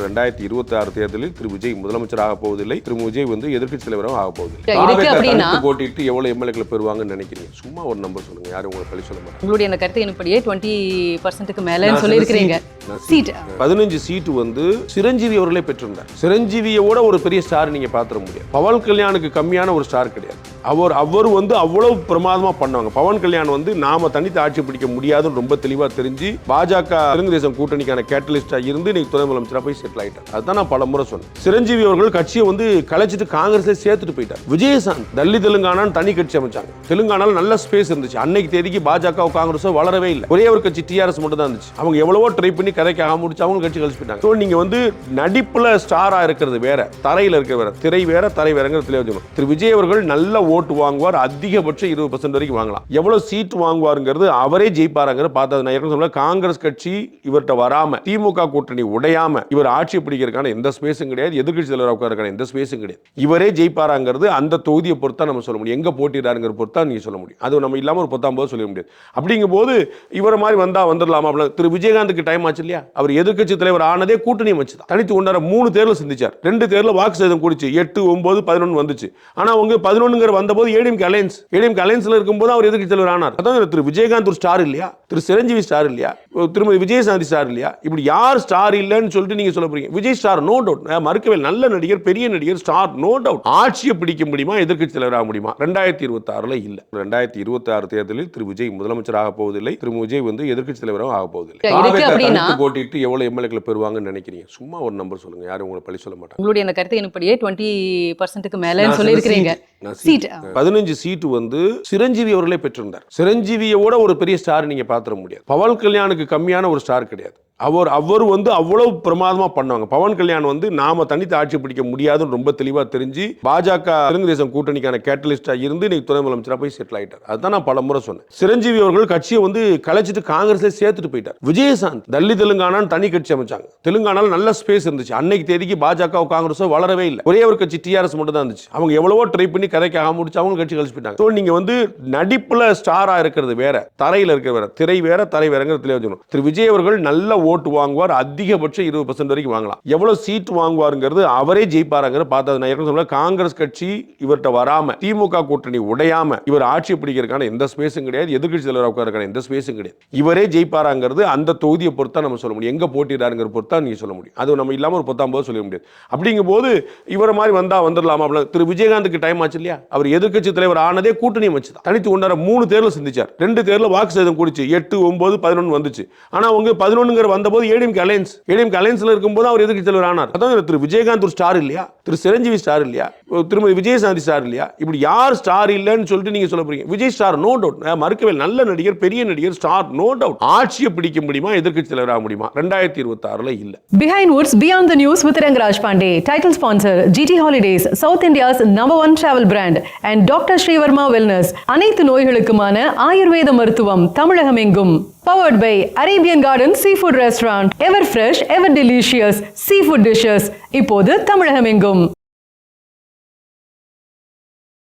2026 தேர்தலில் திரு விஜய் முதலமைச்சர் ஆக போவதில்லை. திரு விஜய் எதிர்க்கட்சி தலைவராக ஆக போவதில்லை. போட்டிட்டு எவ்வளவு எம்எல்ஏக்களை பெறுவாங்கன்னு நினைக்கிறீங்க? சும்மா ஒரு நம்பர் சொல்லுங்க. யாரும் உங்களுக்கு பழி சொல்ல மாட்டாங்க. உங்களுடைய அந்த கருத்து என்படியே 20%க்கு மேல சொல்லியிருக்கிறீங்க. 15 சீட்டு சிரஞ்சீவி அவர்களே பெற்றிருந்தார். சிரஞ்சீவியோட ஒரு பெரிய ஸ்டார் நீங்க பாத்திர முடியாது. பவன் கல்யாணுக்கு கம்மியான ஒரு ஸ்டார் கிடையாது. அவர் அவ்வளவு பிரமாதமா பண்ணுவாங்க. பவன் கல்யாண் நாம தனித்து ஆட்சி பிடிக்க முடியாதுன்னு ரொம்ப தெளிவா தெரிஞ்சு பாஜக தெலுங்கு தேசம் கூட்டணிக்கான கேட்டலிஸ்டா இருந்து நீங்க துணை முதலமைச்சரா போய் செட்டில் ஆயிட்டார். அதுதான் நான் பல முறை சொன்னேன். சிரஞ்சீவி அவர்கள் கட்சியை கலைச்சிட்டு காங்கிரஸ்ல சேர்த்துட்டு போயிட்டார். விஜயசாந்த் டெல்லி தெலுங்கானான்னு தனி கட்சி அமைச்சாங்க. தெலுங்கானால நல்ல ஸ்பேஸ் இருந்துச்சு. அன்னைக்கு தேதிக்கு பாஜக காங்கிரஸோ வளரவே இல்லை. ஒரே ஒரு கட்சி டிஆர்எஸ் மட்டும் தான் இருந்துச்சு. அவங்க எவ்வளவோ ட்ரை பண்ணி கதைக்கு ஆக முடிச்சு அவங்க கட்சி கழிச்சு போயிட்டாங்க. நீங்க நடிப்புல ஸ்டாரா இருக்கிறது வேற, தரையில இருக்கிற வேற. திரை வேற, தரை வேறங்கிற தெளிவாக திரு விஜய் அவர்கள் நல்ல ஓட்டு வாங்குவார். அதிகபட்சம் 20% வரைக்கும் வாங்கலாம். எவ்வளவு சீட் வாங்குவாருங்கிறது அவரே ஜெயிப்பாருங்கிற பார்த்தா காங்கிரஸ் கட்சி இவர்கிட்ட வராம, திமுக கூட்டணி உடையாம இவர் ஆட்சி பிடிக்கிறதுக்கான எந்த ஸ்பேஸும் கிடையாது. எதிர்க்கட்சி தலைவராக உட்கார்றதுக்கான எந்த ஸ்பேஸும் கிடையாது. இவரே ஜெயிப்பாராங்கிறது அந்த தொகுதியை பொறுத்தா நம்ம சொல்ல முடியும். எங்க போட்டிடுறாருங்கிற பொறுத்தா நீங்க சொல்ல முடியும். அது நம்ம இல்லாம ஒரு 19 சொல்ல முடியாது. அப்படிங்கும் போது இவர மாதிரி வந்துடலாமா? திரு விஜயகாந்துக்கு டைம் ஆச்சு இல்லையா? அவர் எதிர்க்கட்சி தலைவர் ஆனதே கூட்டணி வச்சுதான். தனித்து ஒன்றரை 3 தேர்தல் சந்திச்சார். 2 தேர்தல் வாக்கு சேதம் கூடிச்சு. 8, 9, 11 வந்துச்சு. ஆனா அவங்க 11 வந்தபோது ஏடிஎம்கே அலையன்ஸ்ல இருக்கும்போது அவர் எதிர்க்கட்சி தலைவர் ஆனார். அதான் திரு விஜயகாந்த் ஒரு ஸ்டார் இல்லையா? திரு சிரஞ்சீவி ஸ்டார் இல்லையா? திருமதி விஜயசாந்தி ஸ்டார் இல்லையா? இப்படி யார் ஸ்டார் இல்லன்னு சொல்லிட்டு நீங்க சொல்ல போறீங்க? விஜய் ஸ்டார் நோ டவுட், மறுக்கவே நல்ல நடிகர், பெரிய நடிகர், ஸ்டார் நோ டவுட். ஆட்சியை பிடிக்க முடியுமா? எதிர்க்கட்சி தலைவராக முடியுமா? 2026 இல்ல. 2026 தேர்தலில் திரு விஜய் முதலமைச்சர் ஆக போவதில்லை. திரு விஜய் எதிர்க்கட்சி தலைவராக ஆக போவதில்லை. போட்டிட்டு எவ்வளவு எம்எல்ஏக்களை பெறுவாங்கன்னு நினைக்கிறீங்க? சும்மா ஒரு நம்பர் சொல்லுங்க. யாரும் உங்களுக்கு பழி சொல்ல மாட்டாங்க. உங்களுடைய அந்த கருத்து என்படியே 20%க்கு மேல சொல்லியிருக்கிறீங்க. 15 சீட்டு சிரஞ்சீவி அவர்களே பெற்றிருந்தார். சிரஞ்சீவியோட ஒரு பெரிய ஸ்டார் நீங்க பாத்திர முடியாது. பவன் கல்யாணுக்கு கம்மியான ஒரு ஸ்டார் கிடையாது. அவர் அவ்வளவு பிரமாதமா பண்ணுவாங்க. பவன் கல்யாண் நாம தனித்து ஆட்சி பிடிக்க முடியாதுன்னு ரொம்ப தெளிவா தெரிஞ்சு பாஜக தெலுங்கு தேசம் கூட்டணிக்கான கேட்டலிஸ்டா இருந்து நீங்க துணை முதலமைச்சரா போய் செட்டில் ஆயிட்டார். அதுதான் நான் பல முறை சொன்னேன். சிரஞ்சீவி அவர்கள் கட்சியை கலைச்சிட்டு காங்கிரஸ்ல சேர்த்துட்டு போயிட்டார். விஜயசாந்த் டெல்லி தெலுங்கானான்னு தனி கட்சி அமைச்சாங்க. தெலுங்கானால நல்ல ஸ்பேஸ் இருந்துச்சு. அன்னைக்கு தேதிக்கு பாஜக காங்கிரஸோ வளரவே இல்லை. ஒரே ஒரு கட்சி டிஆர்எஸ் மட்டும் தான் இருந்துச்சு. அவங்க எவ்வளவோ ட்ரை பண்ணி கதைக்கு ஆக முடிச்சு அவங்க கட்சி கழிச்சு போயிட்டாங்க. நீங்க நடிப்புல ஸ்டாரா இருக்கிறது வேற, தரையில இருக்கிற வேற. திரை வேற, தரை வேறங்கிற தெளிவாக திரு விஜய் அவர்கள் நல்ல ஓட்டு வாங்குவார். அதிகபட்சம் 20% வரைக்கும் வாங்கலாம். எவ்வளவு சீட் வாங்குவாருங்கிறது அவரே ஜெயிப்பாருங்கிற பார்த்தா காங்கிரஸ் கட்சி இவர்கிட்ட வராம, திமுக கூட்டணி உடையாம இவர் ஆட்சி பிடிக்கிறதுக்கான எந்த ஸ்பேஸும் கிடையாது. எதிர்க்கட்சி தலைவராக உட்கார்றதுக்கான எந்த ஸ்பேஸும் கிடையாது. இவரே ஜெயிப்பாராங்கிறது அந்த தொகுதியை பொறுத்தா நம்ம சொல்ல முடியும். எங்க போட்டிடுறாருங்கிற பொறுத்தா நீங்க சொல்ல முடியும். அது நம்ம இல்லாம ஒரு 19 சொல்ல முடியாது. அப்படிங்கும் போது இவர மாதிரி வந்துடலாமா? திரு விஜயகாந்துக்கு டைம் ஆச்சு இல்லையா? அவர் எதிர்க்கட்சி தலைவர் ஆனதே கூட்டணி வச்சுதான். தனித்து ஒன்றரை 3 தேர்தல் சந்திச்சார். 2 தேர்தல் வாக்கு சேதம் கூடிச்சு. 8, 9, 11 வந்துச்சு. ஆனா அவங்க 11 வந்தபோது ஏடிஎம்கே அலையன்ஸ்ல இருக்கும்போது அவர் எதிர்க்கட்சி தலைவர் ஆனார். அதான் திரு விஜயகாந்த் ஒரு ஸ்டார் இல்லையா? திரு சிரஞ்சீவி ஸ்டார் இல்லையா? திருமதி விஜயசாந்தி ஸ்டார் இல்லையா? இப்படி யார் ஸ்டார் இல்லன்னு சொல்லிட்டு நீங்க சொல்ல போறீங்க? விஜய் ஸ்டார் நோ டவுட், மறுக்கவே நல்ல நடிகர், பெரிய நடிகர், ஸ்டார் நோ டவுட். ஆட்சியை பிடிக்க முடியுமா? எதிர்க்கட்சி தலைவராக முடியுமா? 2026 இல்ல. Behind Woods Beyond the News with Rangaraj Pandey, title sponsor GT Holidays, South India's #1 travel brand, and Dr. Srivarma Wellness. அனைத்து நோய்களுக்குமான ஆயுர்வேத மருத்துவம் தமிழகம் எங்கும். Powered by Arabian Garden Seafood Restaurant, ever fresh, ever delicious seafood dishes. இப்போது தமிழகம் எங்கும்.